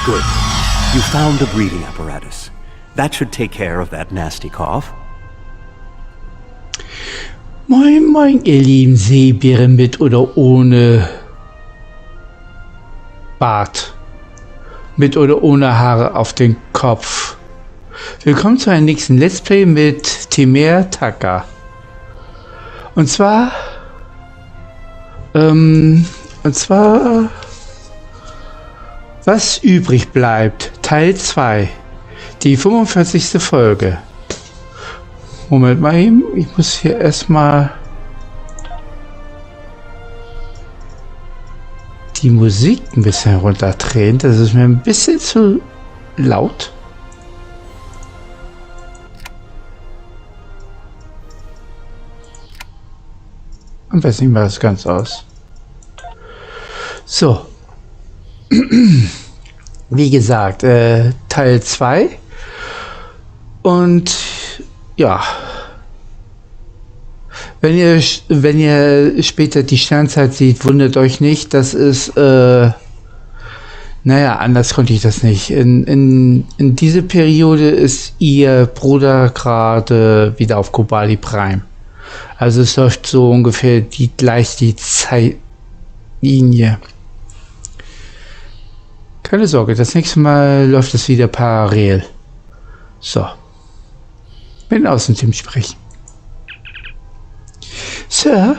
Good. You found the breathing apparatus. That should take care of that nasty cough. Moin, moin, ihr lieben Seebären mit oder ohne Bart. Mit oder ohne Haare auf den Kopf. Willkommen zu einem nächsten Let's Play mit Temer Taka. Und zwar was übrig bleibt, Teil 2, die 45. Folge. Moment mal eben, ich muss hier erstmal die Musik ein bisschen runterdrehen, das ist mir ein bisschen zu laut. Am besten nehmen wir das ganz aus. So. Wie gesagt, Teil 2. Und ja. Wenn ihr später die Sternzeit seht, wundert euch nicht, das ist, naja, anders konnte ich das nicht. In dieser Periode ist ihr Bruder gerade wieder auf Kobali Prime. Also es läuft so ungefähr gleich die Zeitlinie. Keine Sorge, das nächste Mal läuft es wieder parallel. So. Mit dem Außenteam sprechen. Sir,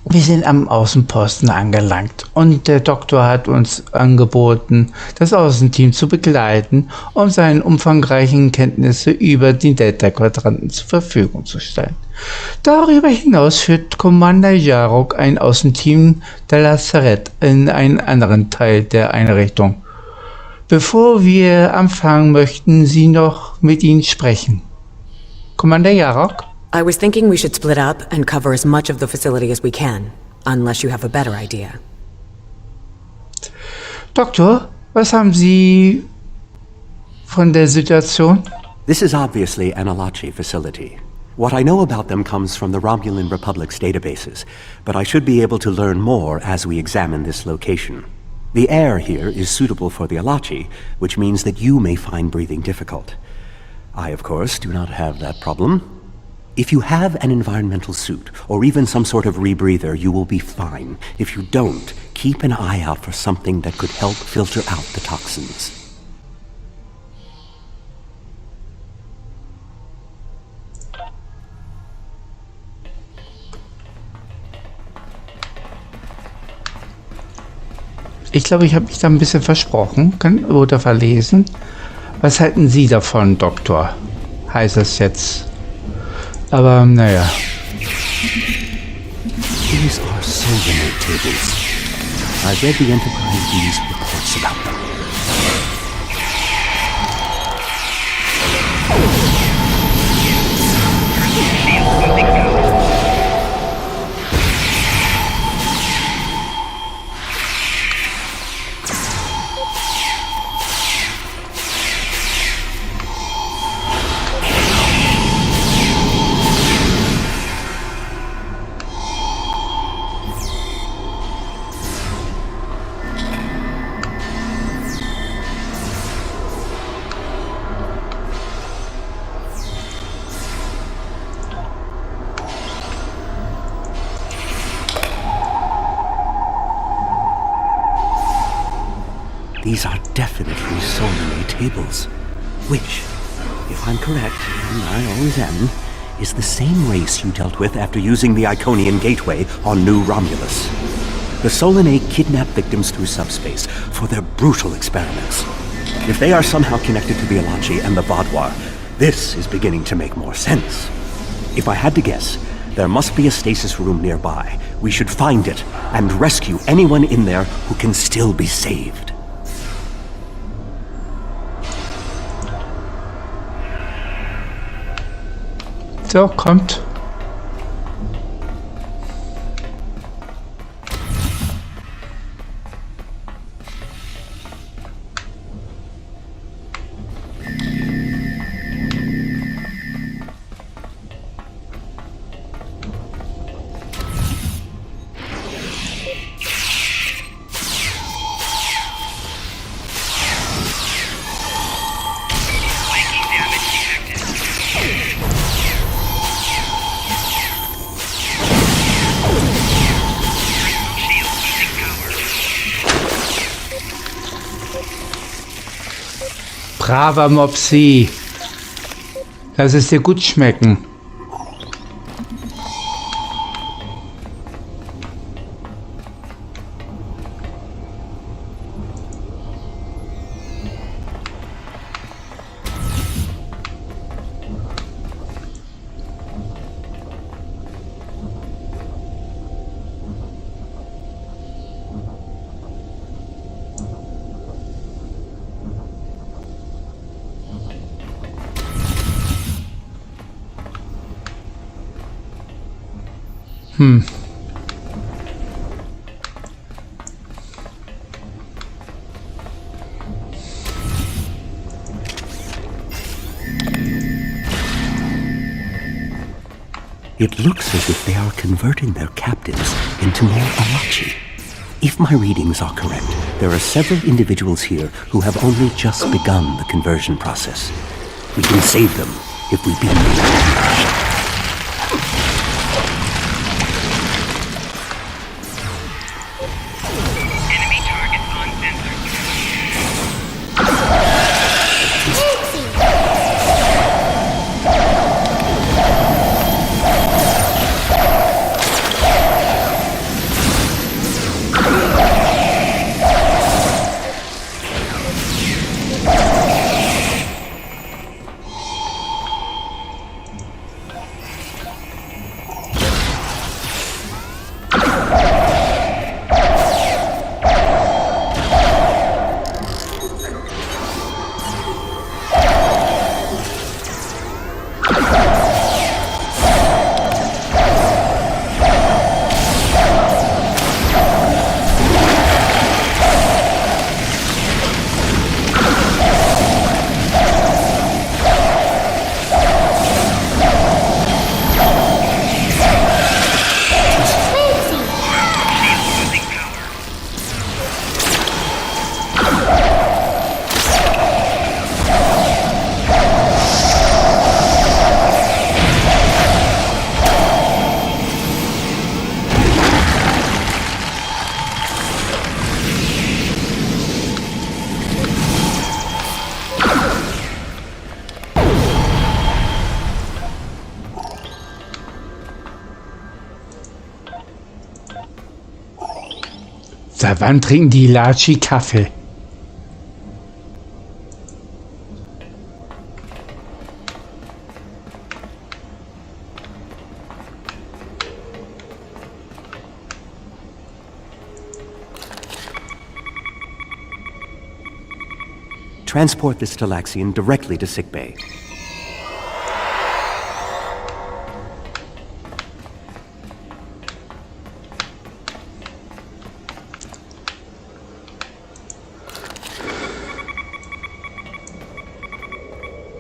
wir sind am Außenposten angelangt und der Doktor hat uns angeboten, das Außenteam zu begleiten, um seine umfangreichen Kenntnisse über den Delta-Quadranten zur Verfügung zu stellen. Darüber hinaus führt Commander Jarok ein Außenteam der Lazarett in einen anderen Teil der Einrichtung. Bevor wir anfangen, möchten Sie noch mit Ihnen sprechen. Commander Jarok? I was thinking we should split up and cover as much of the facility as we can, unless you have a better idea. Doktor, was haben Sie von der Situation? This is obviously an Alachi facility. What I know about them comes from the Romulan Republic's databases, but I should be able to learn more as we examine this location. The air here is suitable for the Alachi, which means that you may find breathing difficult. I, of course, do not have that problem. If you have an environmental suit, or even some sort of rebreather, you will be fine. If you don't, keep an eye out for something that could help filter out the toxins. Ich glaube, ich habe mich da ein bisschen versprochen oder verlesen. Was halten Sie davon, Doktor? Heißt es jetzt. Aber naja. These are solar tables. I've read the Enterprise D's reports about them. These are definitely Solanae tables, which, if I'm correct, and I always am, is the same race you dealt with after using the Iconian Gateway on New Romulus. The Solanae kidnap victims through subspace for their brutal experiments. If they are somehow connected to the Alachi and the Vaadwaur, this is beginning to make more sense. If I had to guess, there must be a stasis room nearby. We should find it and rescue anyone in there who can still be saved. So, kommt. Braver Mopsi. Lass es dir gut schmecken. It looks as if they are converting their captives into more Arachi. If my readings are correct, there are several individuals here who have only just begun the conversion process. We can save them if we beam them. Seit wann trinken die Lachi Kaffee? Transport this Talaxian directly to sickbay.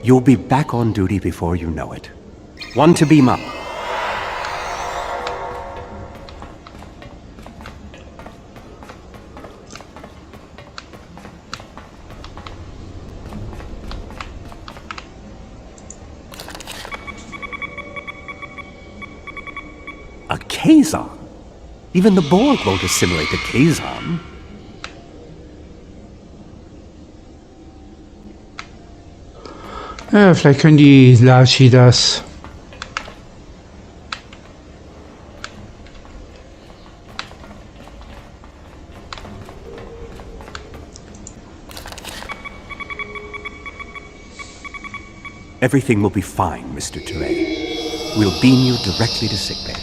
You'll be back on duty before you know it. One to beam up. A Kazon? Even the Borg won't assimilate a Kazon. Ja, vielleicht können die Lachi das. Everything will be fine, Mr. Teray. We'll beam you directly to sickbay.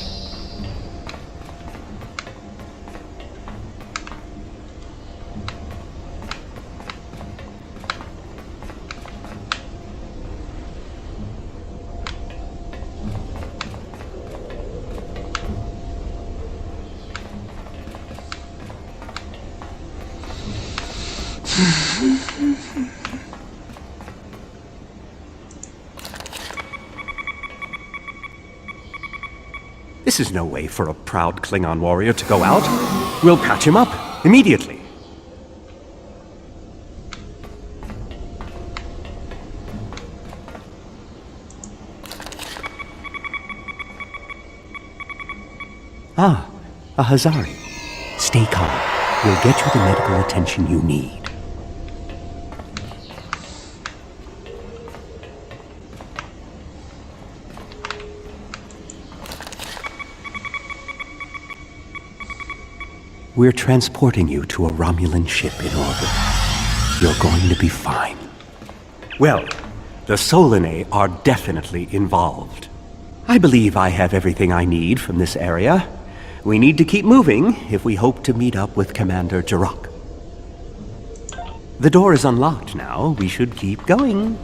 This is no way for a proud Klingon warrior to go out. We'll patch him up immediately. Ah, a Hazari. Stay calm. We'll get you the medical attention you need. We're transporting you to a Romulan ship in orbit. You're going to be fine. Well, the Solanae are definitely involved. I believe I have everything I need from this area. We need to keep moving if we hope to meet up with Commander Jirok. The door is unlocked now. We should keep going.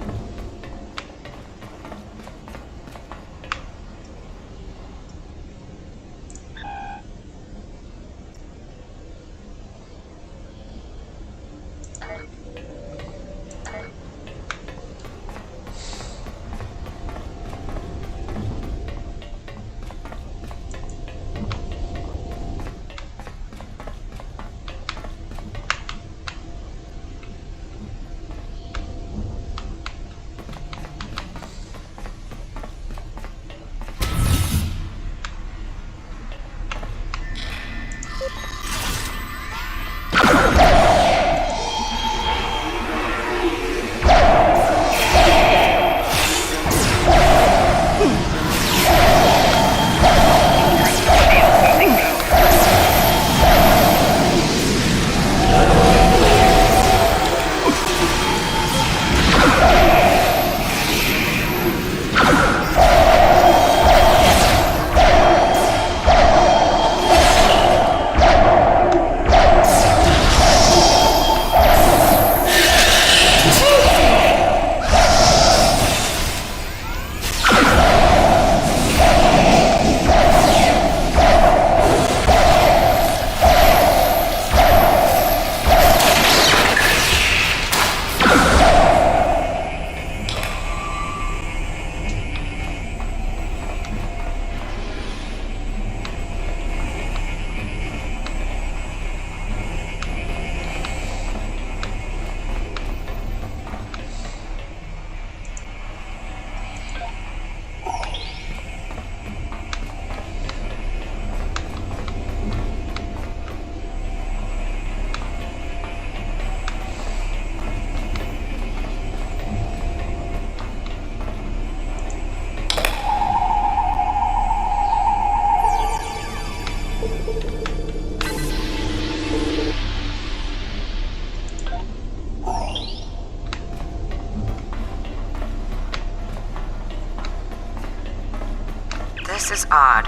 This is odd.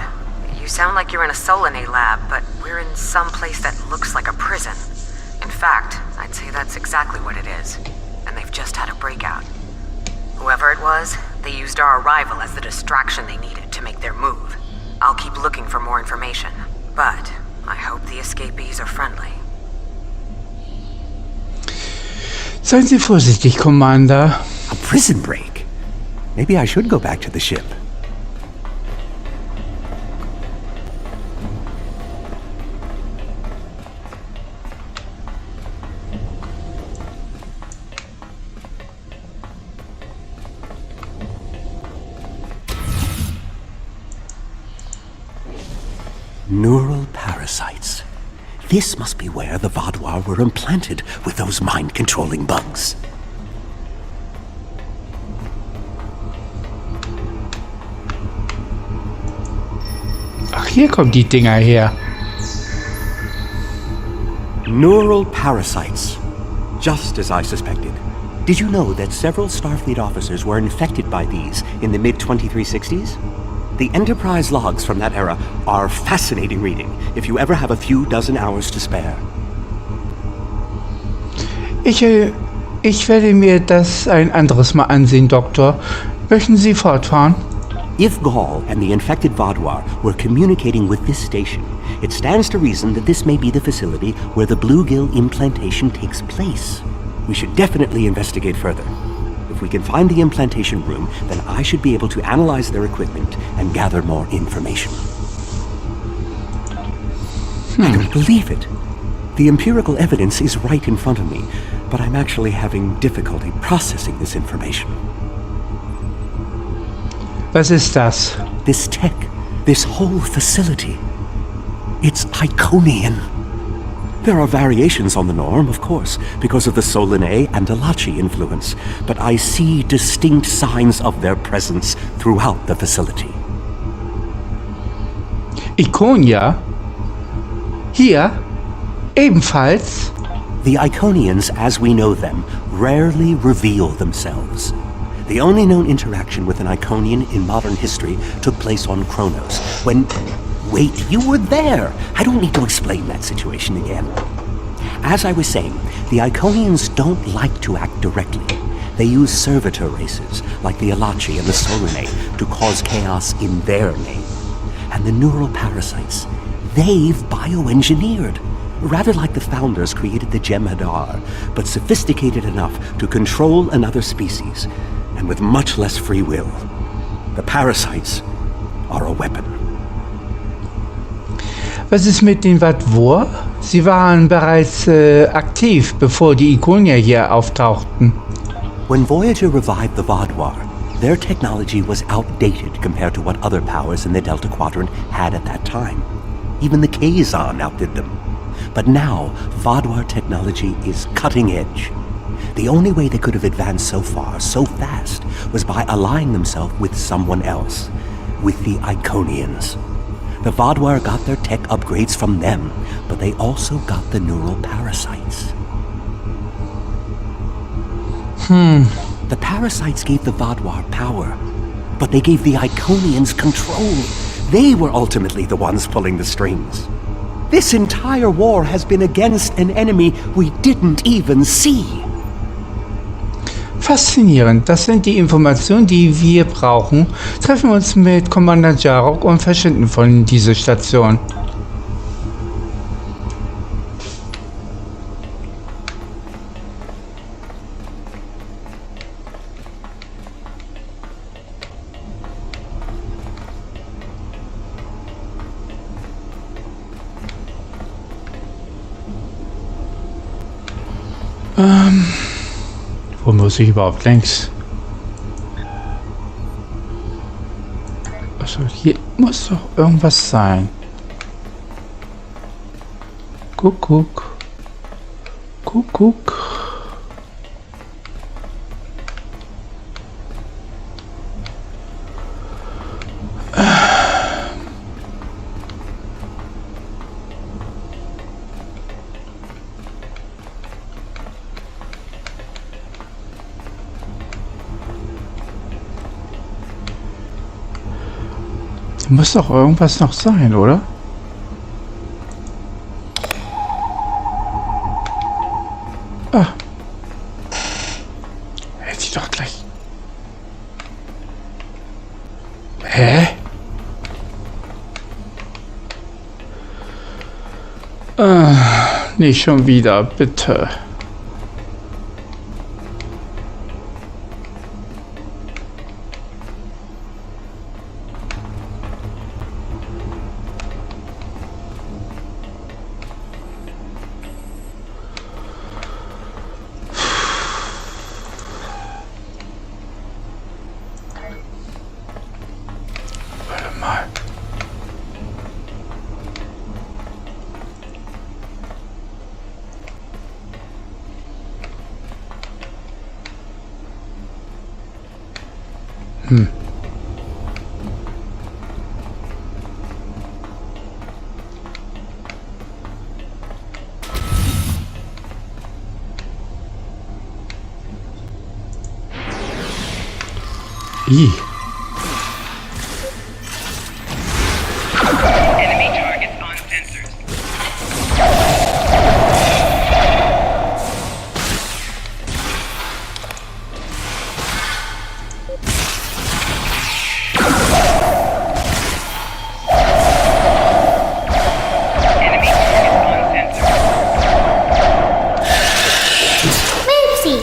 You sound like you're in a Solanae lab, but we're in some place that looks like a prison. In fact, I'd say that's exactly what it is. And they've just had a breakout. Whoever it was, they used our arrival as the distraction they needed to make their move. I'll keep looking for more information, but I hope the escapees are friendly. Seien Sie vorsichtig, Commander. A prison break? Maybe I should go back to the ship. Neural parasites. This must be where the Vaadwaur were implanted with those mind-controlling bugs. Ach, hier kommen die Dinger her. Neural parasites. Just as I suspected. Did you know that several Starfleet officers were infected by these in the mid-2360s? The Enterprise logs from that era are fascinating reading, if you ever have a few dozen hours to spare. Ich werde mir das ein anderes Mal ansehen, Doktor. Möchten Sie fortfahren? If Gaul and the infected Vaadwaur were communicating with this station, it stands to reason that this may be the facility where the bluegill implantation takes place. We should definitely investigate further. If we can find the implantation room, then I should be able to analyze their equipment and gather more information. I don't believe it. The empirical evidence is right in front of me, but I'm actually having difficulty processing this information. Was ist das? This tech, this whole facility, it's Iconian. There are variations on the norm, of course, because of the Solanae and Alachi influence, but I see distinct signs of their presence throughout the facility. Iconia? Hier? Ebenfalls. The Iconians, as we know them, rarely reveal themselves. The only known interaction with an Iconian in modern history took place on Kronos, when... Wait, you were there! I don't need to explain that situation again. As I was saying, the Iconians don't like to act directly. They use servitor races, like the Alachi and the Solanae, to cause chaos in their name. And the neural parasites, they've bioengineered. Rather like the founders created the Jem'Hadar, but sophisticated enough to control another species, and with much less free will. The parasites are a weapon. Was ist mit den Vatwar? Sie waren bereits aktiv, bevor die Ikonier hier auftauchten. When Voyager revived the Vadwar, their technology was outdated compared to what other powers in the Delta Quadrant had at that time. Even the Kazon outdid them. But now, Vadwar technology is cutting edge. The only way they could have advanced so far, so fast, was by allying themselves with someone else, with the Iconians. The Vadwar got their tech upgrades from them, but they also got the neural parasites. The parasites gave the Vadwar power, but they gave the Iconians control. They were ultimately the ones pulling the strings. This entire war has been against an enemy we didn't even see. Faszinierend, das sind die Informationen, die wir brauchen. Treffen wir uns mit Kommandant Jarok und verschwinden von dieser Station. Wo muss ich überhaupt längs? Also hier muss doch irgendwas sein. Kuckuck. Kuckuck. Muss doch irgendwas noch sein, oder? Ah. Hätte ich doch gleich. Hä? Nicht schon wieder, bitte. Enemy targets on sensors. Enemy targets on sensors. Oopsie!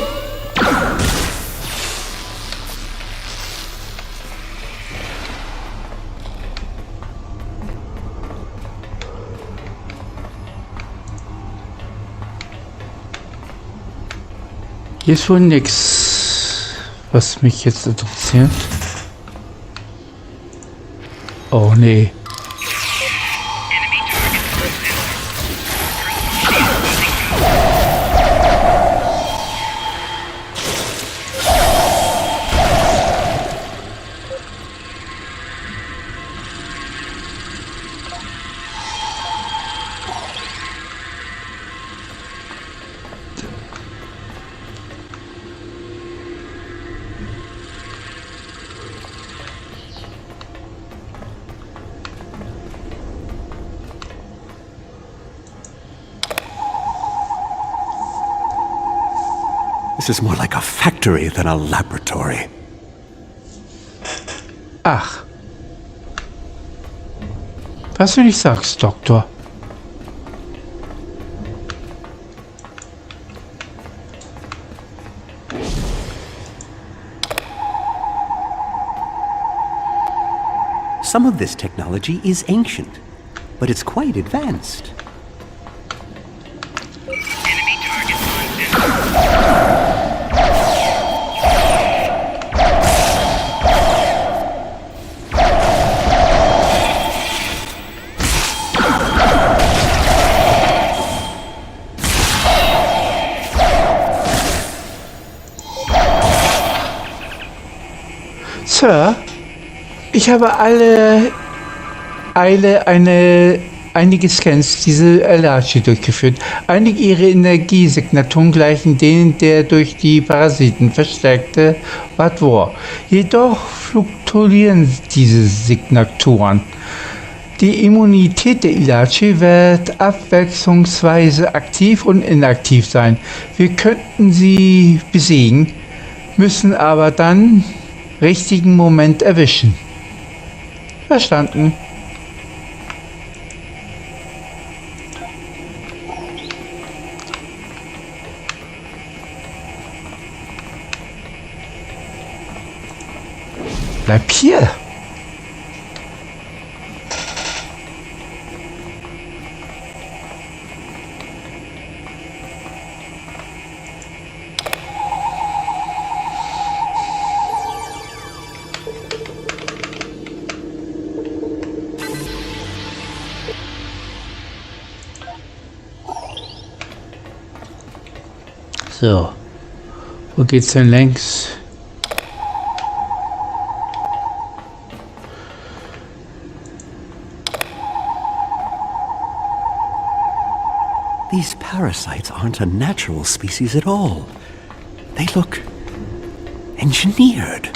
Hier ist wohl nix, was mich jetzt interessiert. Oh nee. Enemy targets on sensors. This is more like a factory than a laboratory. Ach. Was du nicht sagst, Doktor. Some of this technology is ancient, but it's quite advanced. Enemy target on center. Sir, ich habe einige Scans dieser Erlaubnis durchgeführt. Einige ihrer Energiesignaturen gleichen denen der durch die Parasiten verstärkte War. Jedoch fluktuieren diese Signaturen. Die Immunität der Ilachi wird abwechslungsweise aktiv und inaktiv sein. Wir könnten sie besiegen, müssen aber dann richtigen Moment erwischen. Verstanden. Bleib hier. So, wo geht's denn längs? These parasites aren't a natural species at all. They look engineered.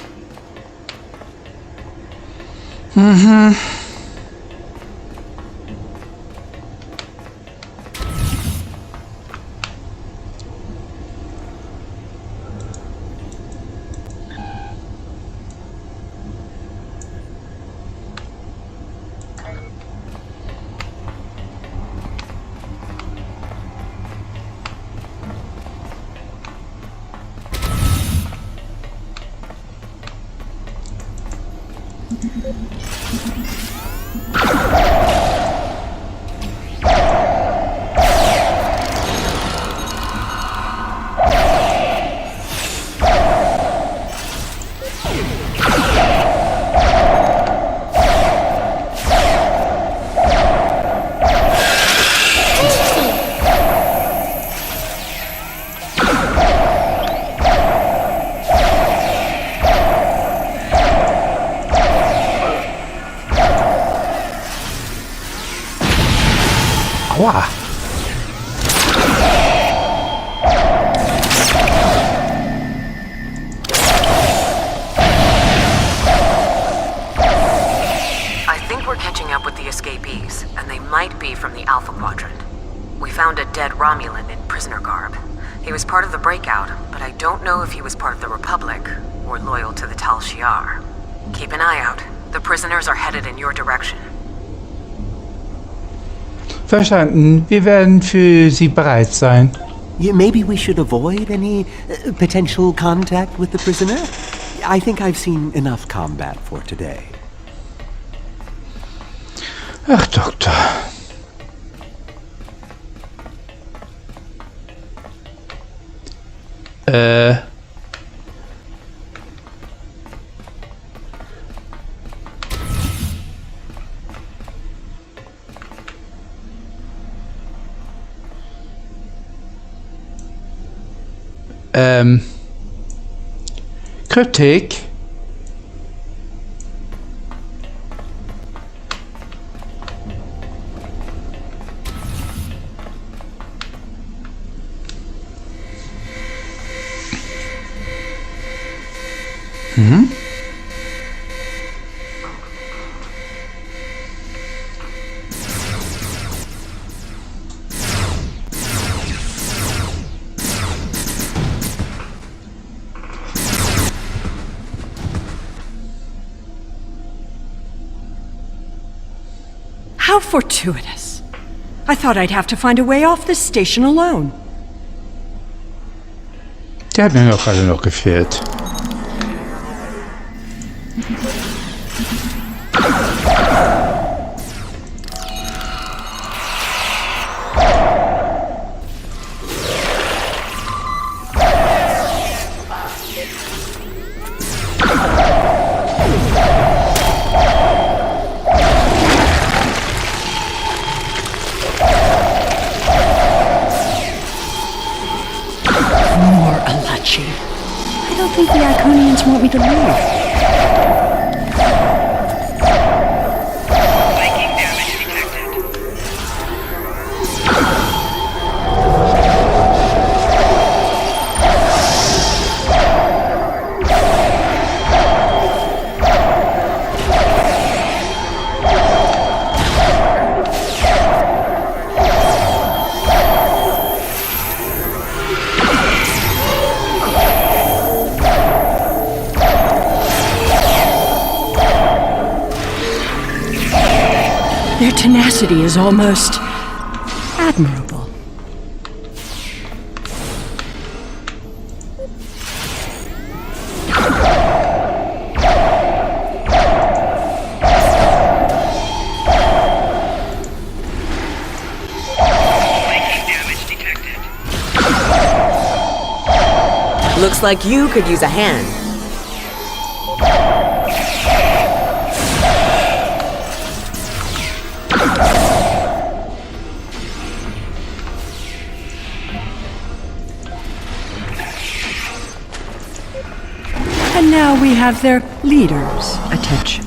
Aua. I think we're catching up with the escapees, and they might be from the Alpha Quadrant. We found a dead Romulan in prisoner garb. He was part of the breakout, but I don't know if he was part of the Republic or loyal to the Tal Shiar. Keep an eye out. The prisoners are headed in your direction. Verstanden. Wir werden für Sie bereit sein. Maybe we should avoid any potential contact with the prisoner? I think I've seen enough combat for today. Ach, Doktor. Kritik. How fortuitous. I thought I'd have to find a way off this station alone. Der hat mir doch gerade noch gefehlt. I don't think the Iconians want me to leave. Viking damage detected. Their tenacity is almost admirable. Viking damage detected. Looks like you could use a hand. And now we have their leader's attention.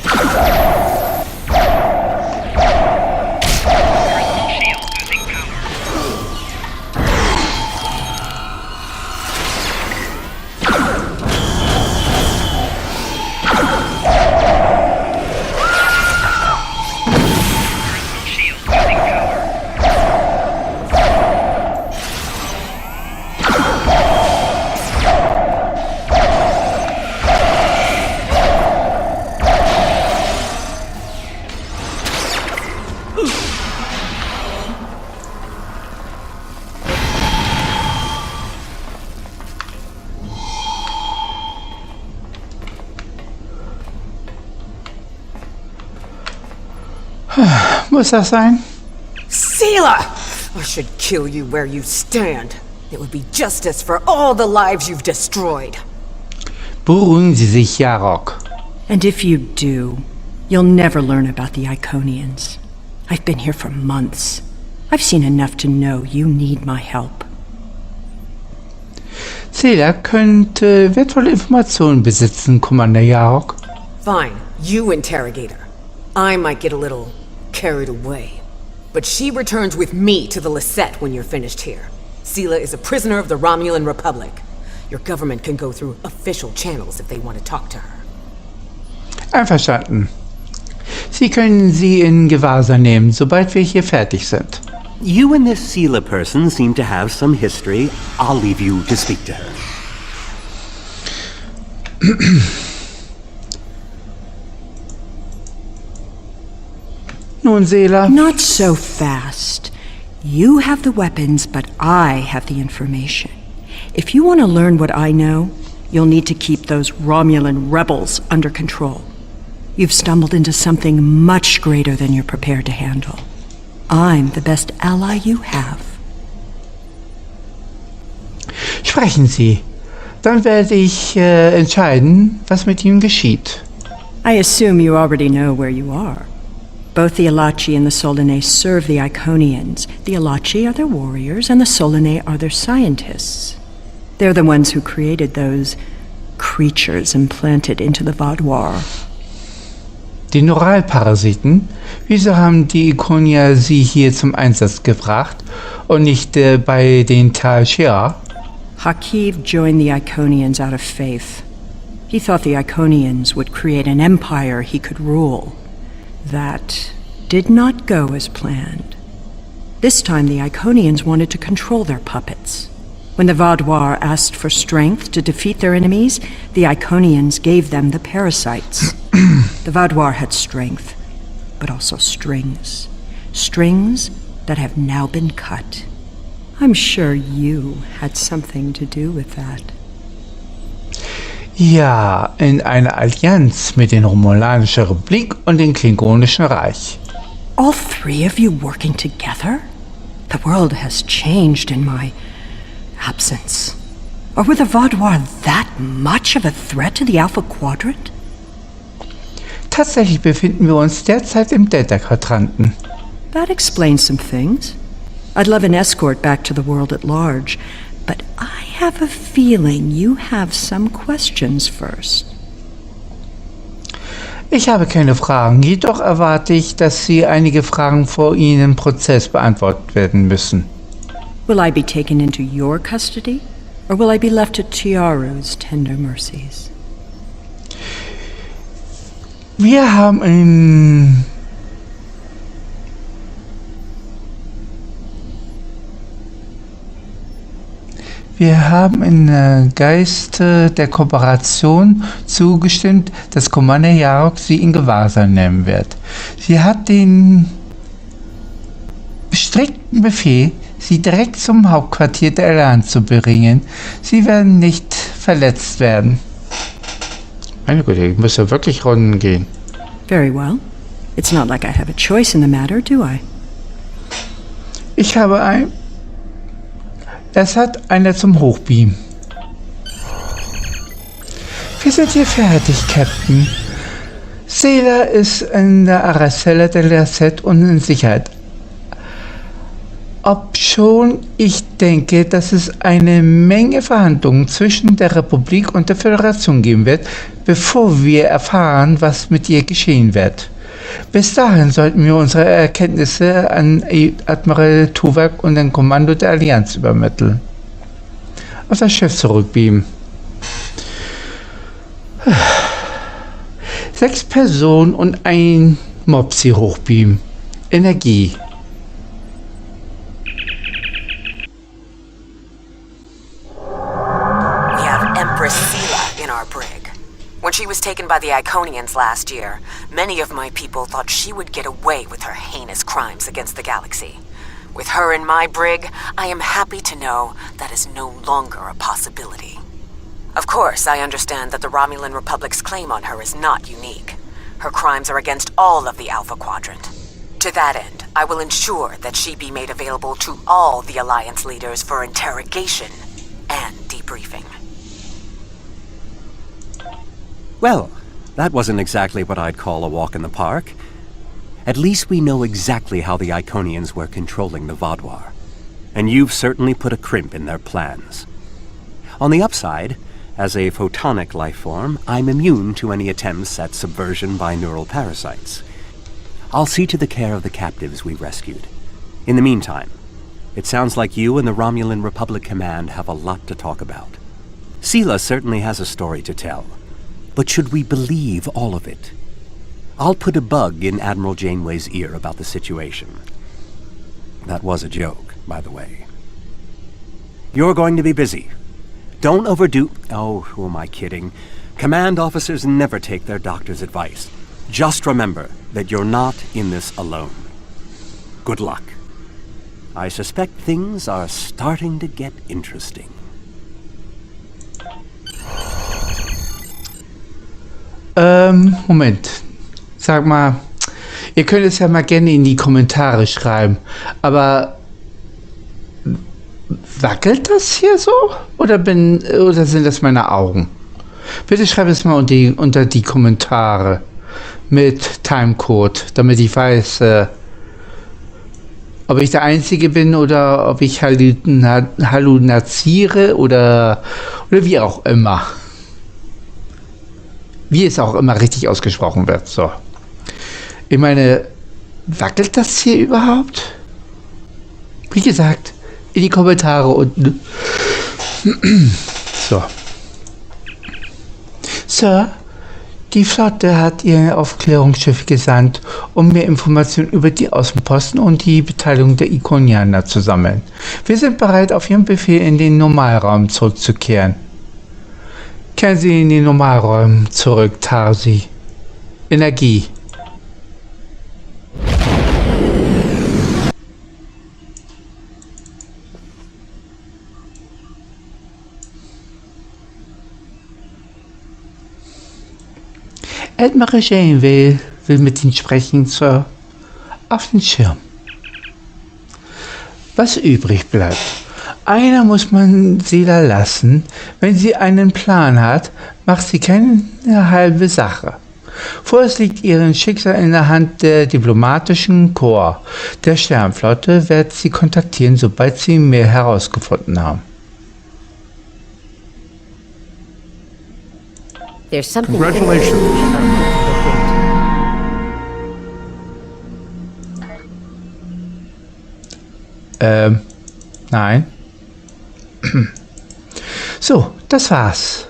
Personal shield losing power. Personal shield losing power. Muss das sein? Seela! I should kill you where you stand. It would be justice for all the lives you've destroyed. Beruhigen Sie sich, Jarok. And if you do, you'll never learn about the Iconians. I've been here for months. I've seen enough to know you need my help. Seela könnte wertvolle Informationen besitzen, Commander Jarok. Fine, you interrogate her. I might get a little carried away. But she returns with me to the Lisette when you're finished here. Seela is a prisoner of the Romulan Republic. Your government can go through official channels if they want to talk to her. Einverstanden. Sie können sie in Gewahrsam nehmen, sobald wir hier fertig sind. You and this Seela person seem to have some history. I'll leave you to speak to her. Nun, Seela. Not so fast. You have the weapons, but I have the information. If you want to learn what I know, you'll need to keep those Romulan rebels under control. You've stumbled into something much greater than you're prepared to handle. I'm the best ally you have. Sprechen Sie. Dann werde ich entscheiden, was mit ihm geschieht. I assume you already know where you are. Both the Alachi and the Solanae serve the Iconians. The Alachi are their warriors, and the Solanae are their scientists. They're the ones who created those creatures implanted into the Vaadwaur. Die Neuralparasiten? Wieso haben die Iconier sie hier zum Einsatz gebracht und nicht bei den Teil? Hakiv joined the Iconians out of faith. He thought the Iconians would create an empire he could rule. That did not go as planned. This time the Iconians wanted to control their puppets. When the Vaudois asked for strength to defeat their enemies, the Iconians gave them the parasites. The Vaudois had strength, but also strings. Strings that have now been cut. I'm sure you had something to do with that. Ja, in einer Allianz mit den Romulanischen Republik und dem Klingonischen Reich. All three of you working together? The world has changed in my absence. Or were the Vaudois that much of a threat to the Alpha Quadrant? Tatsächlich befinden wir uns derzeit im Delta-Quadranten. That explains some things. I'd love an escort back to the world at large, but I have a feeling you have some questions first. Ich habe keine Fragen, jedoch erwarte ich, dass Sie einige Fragen vor Ihnen im Prozess beantwortet werden müssen. Will I be taken into your custody, or will I be left to Chiaru's tender mercies? Wir haben im Geiste der Kooperation zugestimmt, dass Commander Yarok sie in Gewahrsam nehmen wird. Sie hat den strikten Befehl, sie direkt zum Hauptquartier der Allianz zu bringen. Sie werden nicht verletzt werden. Meine Güte, ich muss ja wirklich Runden gehen. Very well. It's not like I have a choice in the matter, do I? Es hat einer zum Hochbeam. Wir sind hier fertig, Captain. Sela ist in der Aracella der Lacet und in Sicherheit. Obschon ich denke, dass es eine Menge Verhandlungen zwischen der Republik und der Föderation geben wird, bevor wir erfahren, was mit ihr geschehen wird. Bis dahin sollten wir unsere Erkenntnisse an Admiral Tuvok und ein Kommando der Allianz übermitteln. Auf das Schiff zurückbeamen. 6 Personen und ein Mopsi hochbeamen. Energie. We have Empress Sela in our brig. When she was taken by the Iconians last year, many of my people thought she would get away with her heinous crimes against the galaxy. With her in my brig, I am happy to know that is no longer a possibility. Of course, I understand that the Romulan Republic's claim on her is not unique. Her crimes are against all of the Alpha Quadrant. To that end, I will ensure that she be made available to all the Alliance leaders for interrogation and debriefing. Well, that wasn't exactly what I'd call a walk in the park. At least we know exactly how the Iconians were controlling the Vaudois. And you've certainly put a crimp in their plans. On the upside, as a photonic life form, I'm immune to any attempts at subversion by neural parasites. I'll see to the care of the captives we rescued. In the meantime, it sounds like you and the Romulan Republic Command have a lot to talk about. Sela certainly has a story to tell. But should we believe all of it? I'll put a bug in Admiral Janeway's ear about the situation. That was a joke, by the way. You're going to be busy. Don't overdo... Oh, who am I kidding? Command officers never take their doctor's advice. Just remember that you're not in this alone. Good luck. I suspect things are starting to get interesting. Moment. Sag mal, ihr könnt es ja mal gerne in die Kommentare schreiben, aber wackelt das hier so? Oder sind das meine Augen? Bitte schreibt es mal unter die Kommentare mit Timecode, damit ich weiß, ob ich der Einzige bin oder ob ich halluziniere oder wie auch immer. Wie es auch immer richtig ausgesprochen wird. So. Ich meine, wackelt das hier überhaupt? Wie gesagt, in die Kommentare unten. So. Sir, Die Flotte hat ihr Aufklärungsschiff gesandt, um mehr Informationen über die Außenposten und die Beteiligung der Ikonianer zu sammeln. Wir sind bereit, auf Ihren Befehl in den Normalraum zurückzukehren. Kehren Sie in den Normalraum zurück, Tarsi. Energie. Admiral Janeway will mit Ihnen sprechen, Sir. Auf den Schirm. Was übrig bleibt. Einer muss man sie da lassen. Wenn sie einen Plan hat, macht sie keine halbe Sache. Vorerst liegt ihren Schicksal in der Hand der diplomatischen Korps der Sternflotte, wird sie kontaktieren, sobald sie mehr herausgefunden haben. There's something. Congratulations. Nein. So, das war's.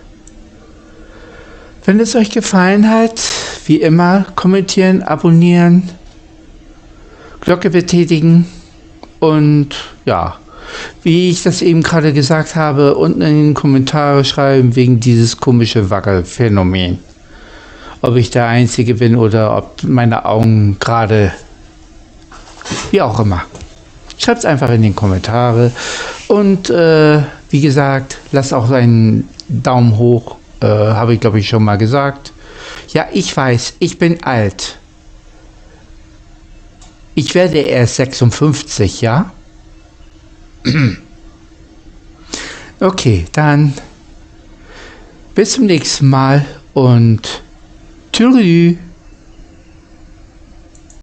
Wenn es euch gefallen hat, wie immer, kommentieren, abonnieren, Glocke betätigen und ja, wie ich das eben gerade gesagt habe, unten in den Kommentare schreiben wegen dieses komische Wackelphänomen. Ob ich der Einzige bin oder ob meine Augen gerade, wie auch immer. Schreibt es einfach in die Kommentare und wie gesagt, lasst auch einen Daumen hoch, habe ich glaube ich schon mal gesagt. Ja, ich weiß, ich bin alt. Ich werde erst 56, ja? Okay, dann bis zum nächsten Mal und tschüss.